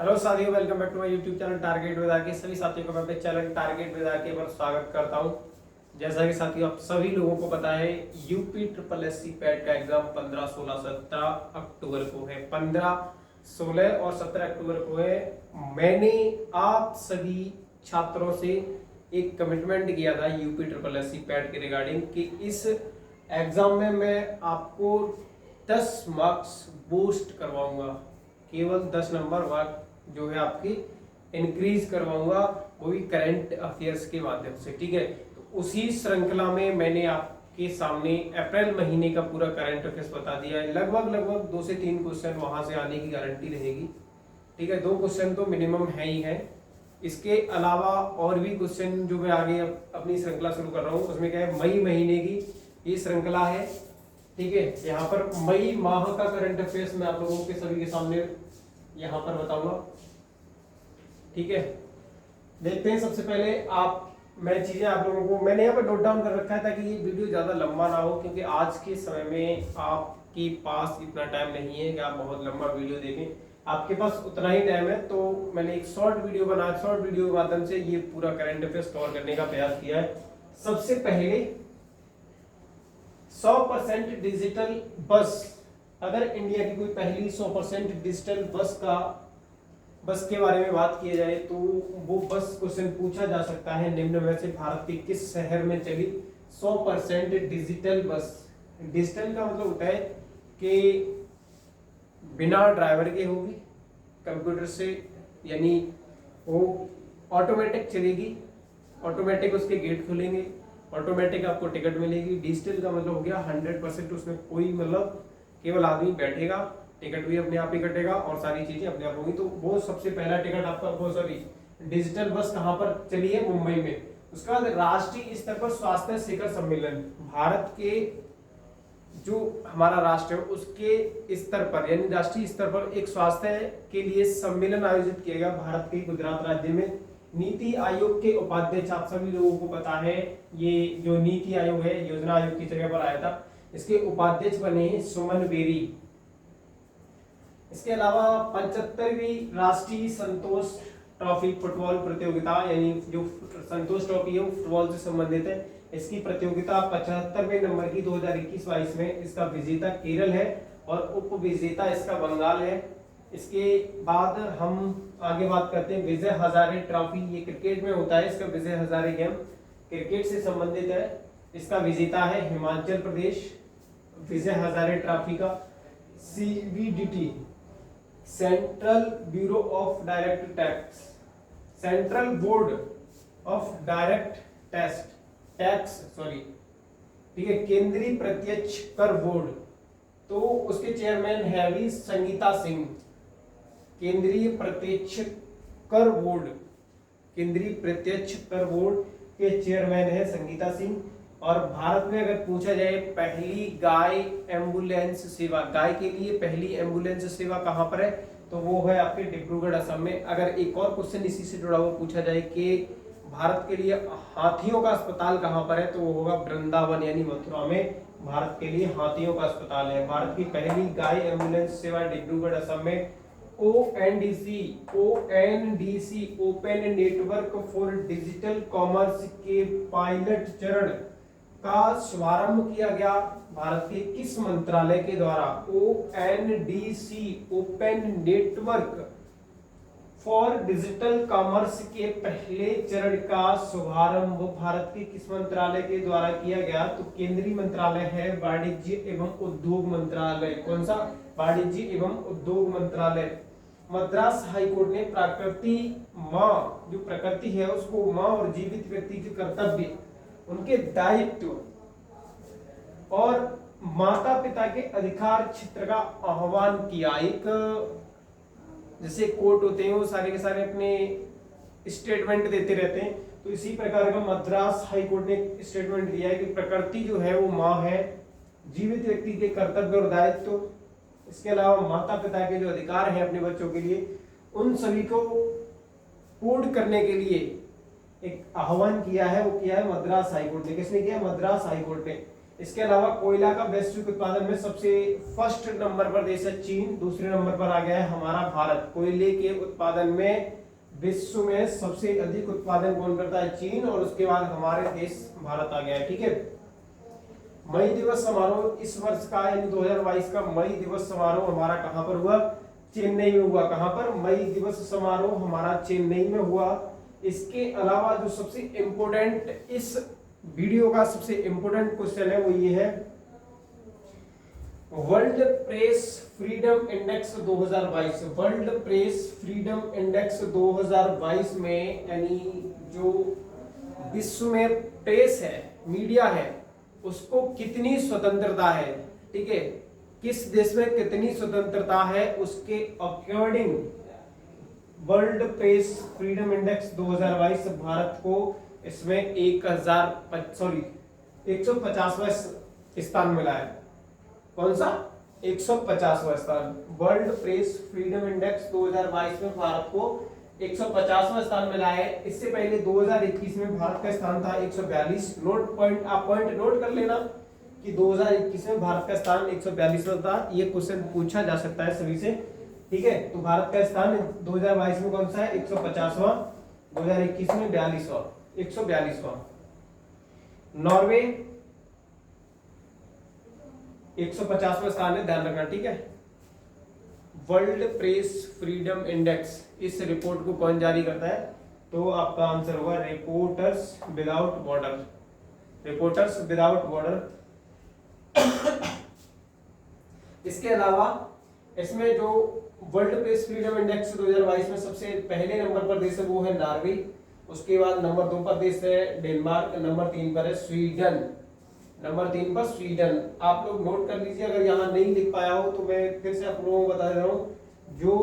Hello साथियों, welcome back to my YouTube channel target with RK. सभी साथियों को मैं अपने चैनल टारगेट विद आरके पर स्वागत करता हूं। जैसा कि साथियों आप सभी लोगों को पता है, यूपी ट्रिपल एससी पैट का एग्जाम 15, 16, 17 अक्टूबर को है। 15, 16 और 17 अक्टूबर को है। मैंने आप सभी छात्रों से एक कमिटमेंट किया था यूपी ट्रिपल एससी पैट के रिगार्डिंग कि इस एग्जाम में मैं आपको 10 मार्क्स बूस्ट करवाऊंगा। केवल 10 नंबर मार्क जो है आपकी इंक्रीज करवाऊंगा, वो भी करंट अफेयर्स के माध्यम से। ठीक है, तो उसी श्रृंखला में मैंने आपके सामने अप्रैल महीने का पूरा करंट अफेयर्स बता दिया है। लगभग 2 से 3 क्वेश्चन वहां से आने की गारंटी रहेगी। ठीक है, 2 क्वेश्चन तो मिनिमम है ही है। इसके अलावा और भी क्वेश्चन जो मैं आगे अपनी श्रृंखला शुरू कर रहा हूँ, उसमें क्या है, मई महीने की ये श्रृंखला है। ठीक है, यहाँ पर मई माह का करंट अफेयर्स मैं आप लोगों के सभी के सामने यहाँ पर बताऊंगा। ठीक है, देखते हैं। सबसे पहले मैं चीजें आप लोगों को मैंने यहाँ पर नोट डाउन कर रखा है ताकि ये वीडियो ज्यादा लंबा ना हो, क्योंकि आज के समय में आपके पास इतना टाइम नहीं है कि आप बहुत लंबा वीडियो देखें। आपके पास उतना ही टाइम है, तो मैंने एक शॉर्ट वीडियो बनाया। शॉर्ट वीडियो के माध्यम से ये पूरा करंट अफेयर स्टोर करने का प्रयास किया है। सबसे पहले 100% डिजिटल बस, अगर इंडिया की कोई पहली 100% डिजिटल बस के बारे में बात की जाए तो वो बस क्वेश्चन पूछा जा सकता है निम्न में से भारत के किस शहर में चली 100% डिजिटल बस। डिजिटल का मतलब होता है कि बिना ड्राइवर के होगी, कंप्यूटर से, यानी वो ऑटोमेटिक चलेगी, ऑटोमेटिक उसके गेट खुलेंगे, ऑटोमेटिक आपको टिकट मिलेगी। डिजिटल का मतलब हो गया 100%, उसमें कोई मतलब केवल आदमी बैठेगा, टिकट भी अपने आप ही कटेगा और सारी चीजें अपने आप होंगी। तो वो सबसे पहला टिकट आपका, वो सॉरी डिजिटल बस कहाँ पर चली है? मुंबई में। उसके बाद राष्ट्रीय स्तर पर स्वास्थ्य शिखर सम्मेलन, भारत के जो हमारा राष्ट्र है उसके स्तर पर, यानी राष्ट्रीय स्तर पर एक स्वास्थ्य के लिए सम्मेलन आयोजित किया गया भारत के गुजरात राज्य में। नीति आयोग के उपाध्यक्ष, आप सभी लोगों को पता है, ये जो नीति आयोग है योजना आयोग की जगह पर आया था, इसके उपाध्यक्ष बने हैं सुमन बेरी। इसके अलावा 75वीं राष्ट्रीय संतोष ट्रॉफी फुटबॉल प्रतियोगिता, यानी जो संतोष ट्रॉफी है वो फुटबॉल से संबंधित है। इसकी प्रतियोगिता 75वें नंबर की 2021-22 में। इसका विजेता केरल है और उप विजेता इसका बंगाल है। इसके बाद हम आगे बात करते हैं विजय हजारे ट्रॉफी, ये क्रिकेट में होता है। इसका विजय हजारे गेम क्रिकेट से संबंधित है। इसका विजेता है हिमाचल प्रदेश। विजय हजारे ट्रॉफी का CBDT, central bureau of direct tax, central board of direct tax, ठीक है, केंद्रीय प्रत्यक्ष कर बोर्ड, तो उसके चेयरमैन है अभी संगीता सिंह। केंद्रीय प्रत्यक्ष कर बोर्ड, केंद्रीय प्रत्यक्ष कर बोर्ड के चेयरमैन है संगीता सिंह। और भारत में अगर पूछा जाए पहली गाय एम्बुलेंस सेवा, गाय के लिए पहली एम्बुलेंस सेवा कहां पर है, तो वो है आपके डिब्रूगढ़ असम में। अगर एक और क्वेश्चन इसी से जुड़ा हुआ पूछा जाए कि भारत के लिए हाथियों का अस्पताल कहां पर है, तो वो होगा वृंदावन, यानी मथुरा में भारत के लिए हाथियों का अस्पताल है। भारत की पहली गाय एम्बुलेंस सेवा डिब्रूगढ़ असम में। ONDC open network for digital commerce के पायलट चरण का शुभारंभ किया गया भारत के किस मंत्रालय के द्वारा? ONDC open network for digital commerce के पहले चरण का शुभारंभ भारत के किस मंत्रालय के द्वारा किया गया? तो केंद्रीय मंत्रालय है वाणिज्य एवं उद्योग मंत्रालय। कौन सा? वाणिज्य एवं उद्योग मंत्रालय। मद्रास हाईकोर्ट ने प्रकृति माँ, जो प्रकृति है उसको माँ और जीवित व्यक्ति के कर्तव्य, उनके दायित्व और माता पिता के अधिकार क्षेत्र का आह्वान किया। एक जैसे कोर्ट होते हैं वो सारे के सारे अपने स्टेटमेंट देते रहते हैं, तो इसी प्रकार का मद्रास हाईकोर्ट ने स्टेटमेंट दिया है कि प्रकृति जो है वो माँ है, जीवित व्यक्ति के कर्तव्य और दायित्व, इसके अलावा माता पिता के जो अधिकार हैं अपने बच्चों के लिए, उन सभी को पूर्ण करने के लिए एक आह्वान किया है। वो किया है मद्रास हाईकोर्ट ने। किसने किया? मद्रास हाईकोर्ट ने। इसके अलावा कोयला का वैश्विक उत्पादन में सबसे फर्स्ट नंबर पर देश है चीन, दूसरे नंबर पर आ गया है हमारा भारत। कोयले के उत्पादन में विश्व में सबसे अधिक उत्पादन कौन करता है? चीन, और उसके बाद हमारे देश भारत आ गया है। ठीक है, मई दिवस समारोह इस वर्ष का यानी 2022 का मई दिवस समारोह हमारा कहां पर हुआ? चेन्नई में हुआ। कहां पर? मई दिवस समारोह हमारा चेन्नई में हुआ। इसके अलावा जो सबसे इंपोर्टेंट इस वीडियो का सबसे इंपोर्टेंट क्वेश्चन है वो ये है, world press freedom index 2022। World press freedom index 2022 में यानी जो विश्व में प्रेस है, मीडिया है, उसको कितनी स्वतंत्रता है? ठीक है, किस देश में कितनी स्वतंत्रता है उसके according world press freedom index 2022 Bharat को इसमें 150वां स्थान मिला है। कौन सा? 150वां स्थान। वर्ल्ड प्रेस फ्रीडम इंडेक्स 2022 में भारत को 150वां स्थान मिला है। इससे पहले 2021 में भारत का स्थान था 142। आप पॉइंट नोट कर लेना कि 2021 में भारत का स्थान 142वां था। ये क्वेश्चन पूछा जा सकता है सभी से। ठीक है, तो भारत का स्थान 2022 में कौन सा है? 150वां, 2021 में 142वां। नॉर्वे 150वां स्थान है, ध्यान रखना। ठीक है, वर्ल्ड प्रेस फ्रीडम इंडेक्स, इस रिपोर्ट को कौन जारी करता है? तो आपका आंसर होगा reporters without border. Reporters without border. इसके अलावा इसमें जो वर्ल्ड प्रेस फ्रीडम इंडेक्स 2022 में सबसे पहले नंबर पर देश है वो है नॉर्वे। उसके बाद नंबर 2 पर देश है डेनमार्क, नंबर 3 पर है स्वीडन। नंबर 3 पर स्वीडन। आप लोग नोट कर लीजिए, अगर यहाँ नहीं लिख पाया हो तो मैं फिर से आप लोगों को बता दे रहा हूँ। जो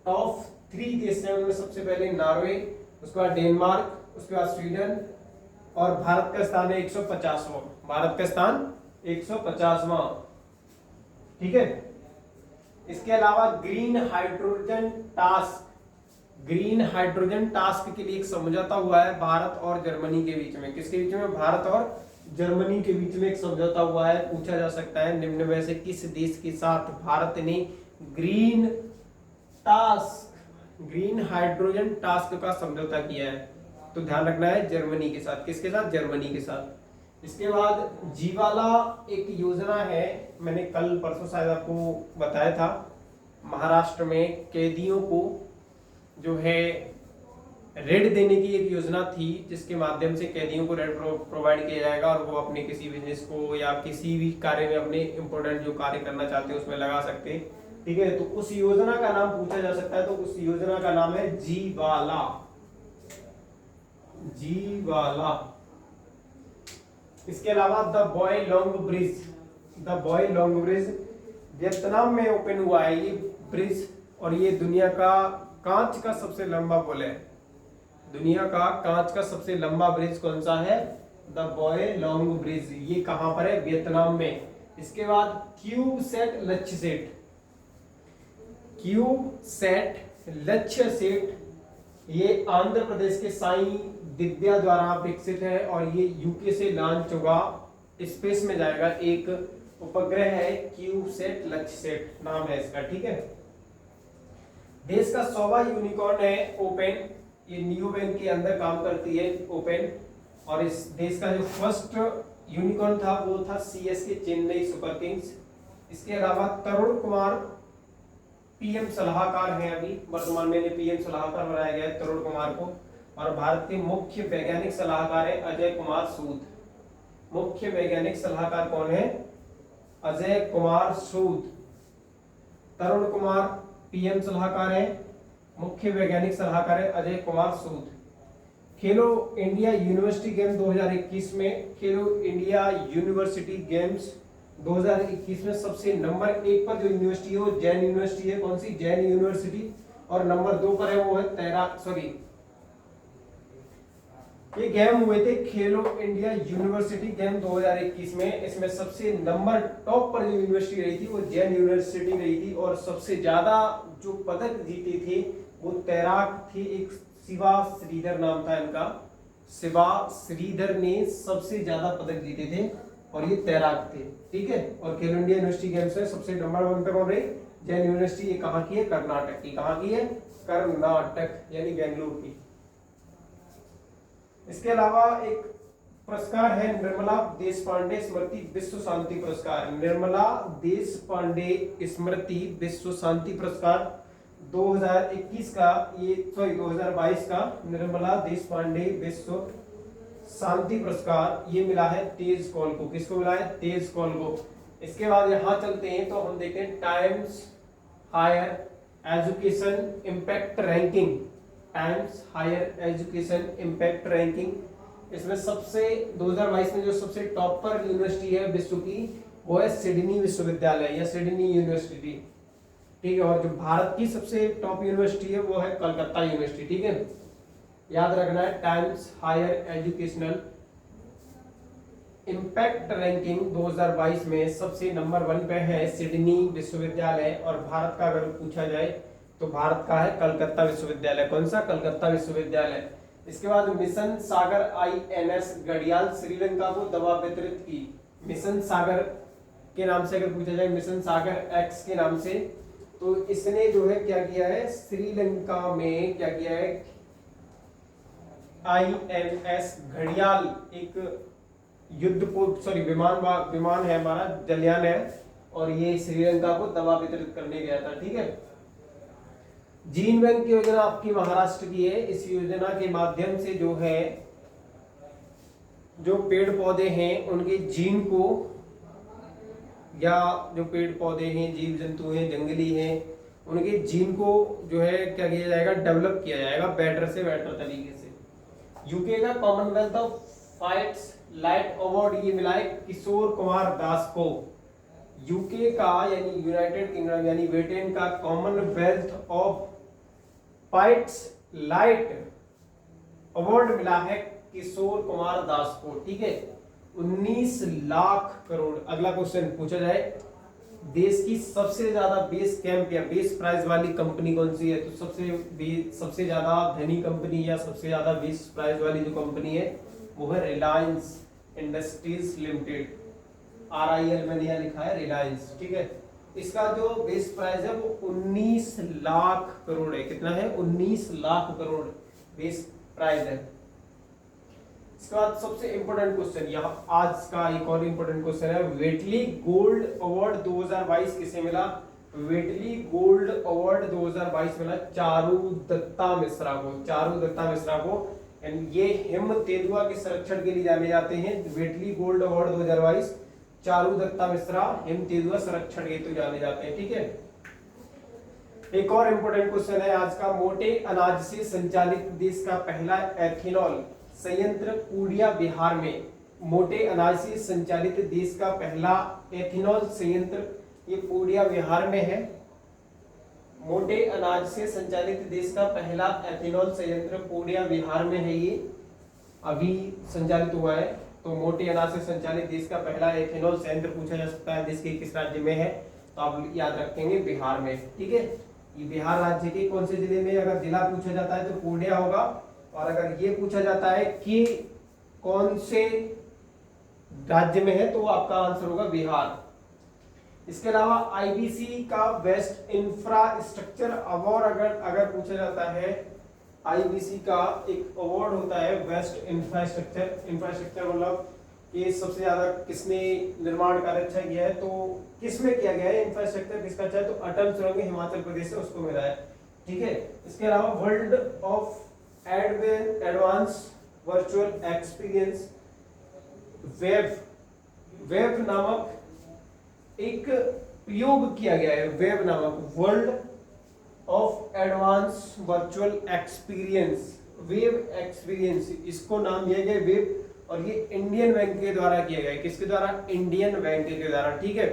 टॉप 3 देश हैं उनमें सबसे पहले नॉर्वे, उसके बाद डेनमार्क, उसके बाद स्वीडन, और भारत का स्थान है 150वां। भारत का स्थान 150वां। ठीक है, इसके अलावा green hydrogen task, green hydrogen task के लिए एक समझौता हुआ है भारत और जर्मनी के बीच में। किसके बीच में? भारत और जर्मनी के बीच में एक समझौता हुआ है। पूछा जा सकता है निम्न में से किस देश के साथ भारत ने green task, green hydrogen task का समझौता किया है? तो ध्यान रखना है जर्मनी के साथ। किसके साथ? जर्मनी के साथ। इसके बाद जीवाला एक योजना है, मैंने कल परसों शायद आपको बताया था। महाराष्ट्र में कैदियों को जो है ऋण देने की एक योजना थी, जिसके माध्यम से कैदियों को ऋण प्रोवाइड किया जाएगा और वो अपने किसी बिजनेस को या किसी भी कार्य में अपने इंपोर्टेंट जो कार्य करना चाहते हैं उसमें लगा सकते हैं। ठीक है, तो उस योजना का नाम पूछा जा सकता है, तो उस योजना का नाम है जीवाला। जीवाला। इसके अलावा the boy long bridge, the boy long bridge Vietnam में ओपन हुआ है ये ब्रिज, और ये दुनिया का कांच का सबसे लंबा पुल है। दुनिया का कांच का सबसे लंबा ब्रिज कौन सा है? The boy long bridge. ये कहां पर है? वियतनाम में। इसके बाद क्यूब सेट लक्ष्य सेट, क्यूब सेट लक्ष्य सेट, ये आंध्र प्रदेश के साई दिव्या द्वारा विकसित है और ये यूके से लॉन्च होगा, स्पेस में जाएगा। एक उपग्रह है क्यूब सेट लक्ष्य सेट नाम है इसका। ठीक है, देश का 100वां यूनिकॉर्न है ओपन, ये न्यूबेन के अंदर काम करती है ओपन, और इस देश का जो फर्स्ट यूनिकॉर्न था वो था सीएसके चेन्नई सुपर किंग्स। इसके अलावा तरुण कुमार पीएम सलाहकार हैं, अभी वर्तमान में पीएम सलाहकार बनाया गया है तरुण कुमार को, और भारत के मुख्य वैज्ञानिक सलाहकार है अजय कुमार सूद। मुख्य वैज्ञानिक सलाहकार कौन है? अजय कुमार सूद। तरुण कुमार पीएम सलाहकार है, मुख्य वैज्ञानिक सलाहकार है अजय कुमार सूद। खेलो इंडिया यूनिवर्सिटी गेम 2021 में, खेलो इंडिया यूनिवर्सिटी गेम्स 2021 में सबसे नंबर 1 पर जो यूनिवर्सिटी है वो जैन यूनिवर्सिटी है। कौन सी? जैन यूनिवर्सिटी। और नंबर 2 पर है वो है ये गेम हुए थे खेलो इंडिया यूनिवर्सिटी गेम 2021 में। इसमें सबसे नंबर टॉप पर जो यूनिवर्सिटी रही थी वो जैन यूनिवर्सिटी रही थी, और सबसे ज्यादा जो पदक जीते थे वो तैराक थे, एक शिवा श्रीधर नाम था इनका। शिवा श्रीधर ने सबसे ज्यादा पदक जीते थे और ये तैराक थे, ठीक है। और खेलो इंडिया यूनिवर्सिटी गेम्स में सबसे नंबर 1 पे कौन रही? जैन यूनिवर्सिटी। ये कहाँ की है? कर्नाटक की। कहाँ की है? कर्नाटक यानी बेंगलुरु की। इसके अलावा एक पुरस्कार है निर्मला देशपांडे स्मृति विश्व शांति पुरस्कार। निर्मला देशपांडे स्मृति विश्व शांति पुरस्कार 2021 का, ये 2022 का निर्मला देशपांडे विश्व शांति पुरस्कार ये मिला है तेज कौल को। किसको मिला है? तेज कौल को। इसके बाद यहां चलते हैं तो हम देखते हैं Times Higher Education impact ranking. Times Higher Education impact ranking, इसमें सबसे 2022 में जो सबसे टॉप पर यूनिवर्सिटी है विश्व की वो है सिडनी विश्वविद्यालय या सिडनी यूनिवर्सिटी, ठीक है। और जो भारत की सबसे टॉप यूनिवर्सिटी है वो है कलकत्ता यूनिवर्सिटी, ठीक है। याद रखना है Times Higher educational impact ranking 2022 में सबसे नंबर 1 पे है सिडनी विश्वविद्यालय। और भारत का अगर पूछा जाए तो भारत का है कलकत्ता विश्वविद्यालय। कौन सा? कलकत्ता विश्वविद्यालय। इसके बाद मिशन सागर INS घड़ियाल श्रीलंका को दवा वितरित की। मिशन सागर के नाम से अगर पूछा जाए, मिशन सागर X के नाम से, तो इसने जो है क्या किया है? श्रीलंका में क्या किया है? INS घड़ियाल एक विमान है हमारा, जलयान है, और ये श्रीलंका को दवा वितरित करने गया था, ठीक है। जीन बैंक योजना आपकी महाराष्ट्र की है। इस योजना के माध्यम से जो है जो पेड़ पौधे हैं उनके जीन को, या जो पेड़ पौधे हैं, जीव जंतु हैं, जंगली हैं, उनके जीन को जो है क्या किया जाएगा? डेवलप किया जाएगा बेटर से बेटर तरीके से। यूके का Commonwealth of fights light award ये मिला है किशोर कुमार दास को। यूके का यानी यूनाइटेड किंगडम यानी ब्रिटेन का Commonwealth of fights light award मिला है किशोर कुमार दास को, ठीक है। 19 लाख करोड़। अगला क्वेश्चन पूछा जाए, देश की सबसे ज्यादा बेस कैंप या बेस प्राइस वाली कंपनी कौन सी है? तो सबसे ज्यादा धनी कंपनी या सबसे ज्यादा बेस प्राइस वाली जो कंपनी है वो है रिलायंस इंडस्ट्रीज लिमिटेड। RIL मैंने यहाँ लिखा है रिलायंस, ठीक है। इसका जो बेस प्राइस है वो 19 लाख करोड़ है। कितना है? 19 लाख करोड़ बेस प्राइस है। इसके बाद सबसे इंपोर्टेंट क्वेश्चन यहाँ आज का एक और इंपोर्टेंट क्वेश्चन है, वेटली गोल्ड अवार्ड 2022 किसे मिला? वेटली गोल्ड अवार्ड 2022 मिला चारू दत्ता मिश्रा को। चारू दत्ता मिश्रा को, ये हिम तेंदुआ के संरक्षण के लिए जाने जाते हैं। Whitley gold award 2022 Charu Dutta Mishra हिम तेंदुआ संरक्षण हेतु जाने जाते हैं, ठीक है। एक और इंपोर्टेंट क्वेश्चन है आज का, मोटे अनाज से संचालित देश का पहला एथेनॉल संयंत्र पूर्णिया बिहार में। मोटे अनाज से संचालित देश का पहला एथेनॉल संयंत्र ये पूर्णिया बिहार में है। मोटे अनाज से संचालित देश का पहला एथेनॉल संयंत्र पूर्णिया बिहार में है, ये अभी संचालित हुआ है। तो मोटे अनाज से संचालित देश का पहला एथेनॉल संयंत्र पूछा जा सकता है देश के किस राज्य में है? तो आप याद रखेंगे बिहार में, ठीक है। ये बिहार राज्य के कौन से जिले में? अगर जिला पूछा जाता है तो पूर्णिया होगा, और अगर ये पूछा जाता है कि कौन से राज्य में है तो आपका आंसर होगा बिहार। इसके अलावा IBC का बेस्ट इंफ्रास्ट्रक्चर अवार्ड अगर पूछा जाता है, IBC का एक अवार्ड होता है बेस्ट इंफ्रास्ट्रक्चर मतलब कि सबसे ज्यादा किसने निर्माण कार्य अच्छा किया है, तो किसमें किया गया है इंफ्रास्ट्रक्चर किसका अच्छा है? तो अटल सुरंग हिमाचल प्रदेश से उसको मिला है, ठीक है। इसके अलावा world of advance virtual experience web नामक एक प्रयोग किया गया है। वेब नामक world of advance virtual experience, web experience, इसको नाम दिया गया वेब, और ये इंडियन बैंक के द्वारा किया गया है। किसके द्वारा? इंडियन बैंक के द्वारा, ठीक है।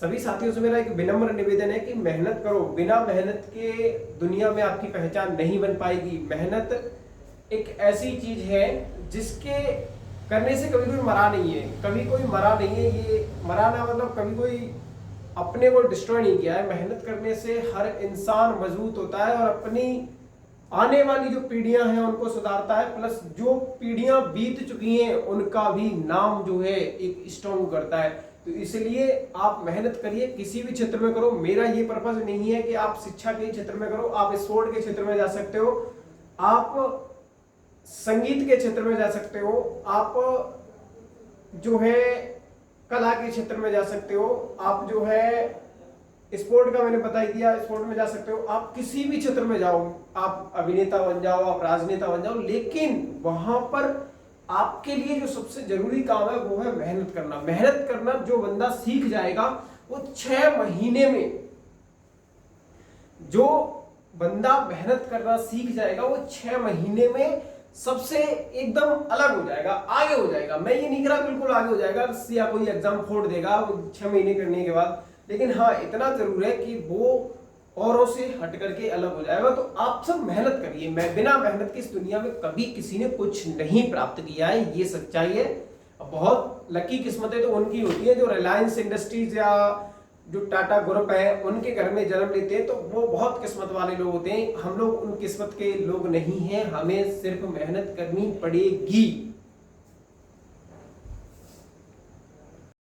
सभी साथियों से मेरा एक विनम्र निवेदन है कि मेहनत करो, बिना मेहनत के दुनिया में आपकी पहचान नहीं बन पाएगी। मेहनत एक ऐसी चीज है जिसके करने से कभी कोई मरा नहीं है, कभी कोई मरा नहीं है। ये मराना मतलब कभी कोई अपने को डिस्ट्रॉय नहीं किया है। मेहनत करने से हर इंसान मजबूत होता है और अपनी आने वाली जो पीढ़ियां हैं उनको सुधारता है, प्लस जो पीढ़ियां बीत चुकी हैं उनका भी नाम जो है एक स्ट्रॉन्ग करता है। तो इसलिए आप मेहनत करिए, किसी भी क्षेत्र में करो। मेरा ये पर्पज नहीं है कि आप शिक्षा के क्षेत्र में करो, आप स्पोर्ट के क्षेत्र में जा सकते हो, आप संगीत के क्षेत्र में जा सकते हो, आप जो है कला के क्षेत्र में जा सकते हो, आप जो है स्पोर्ट का मैंने बता ही दिया, स्पोर्ट में जा सकते हो, आप किसी भी क्षेत्र में जाओ, आप अभिनेता बन जाओ, आप राजनेता बन जाओ, लेकिन वहां पर आपके लिए जो सबसे जरूरी काम है वो है मेहनत करना। मेहनत करना जो बंदा सीख जाएगा वो 6 महीने में, जो बंदा मेहनत करना सीख जाएगा वो 6 महीने में सबसे एकदम अलग हो जाएगा, आगे हो जाएगा। मैं ये नहीं कह रहा बिल्कुल आगे हो जाएगा या कोई एग्जाम फोड़ देगा 6 महीने करने के बाद, लेकिन हाँ इतना जरूर है कि वो औरों से हट करके अलग हो जाएगा। तो आप सब मेहनत करिए। मैं बिना मेहनत की इस दुनिया में कभी किसी ने कुछ नहीं प्राप्त किया है, ये सच्चाई है। बहुत लकी किस्मतें तो उनकी होती है जो रिलायंस इंडस्ट्रीज या जो टाटा ग्रुप है उनके घर में जन्म लेते हैं, तो वो बहुत किस्मत वाले लोग होते हैं। हम लोग उन किस्मत के लोग नहीं हैं, हमें सिर्फ मेहनत करनी पड़ेगी।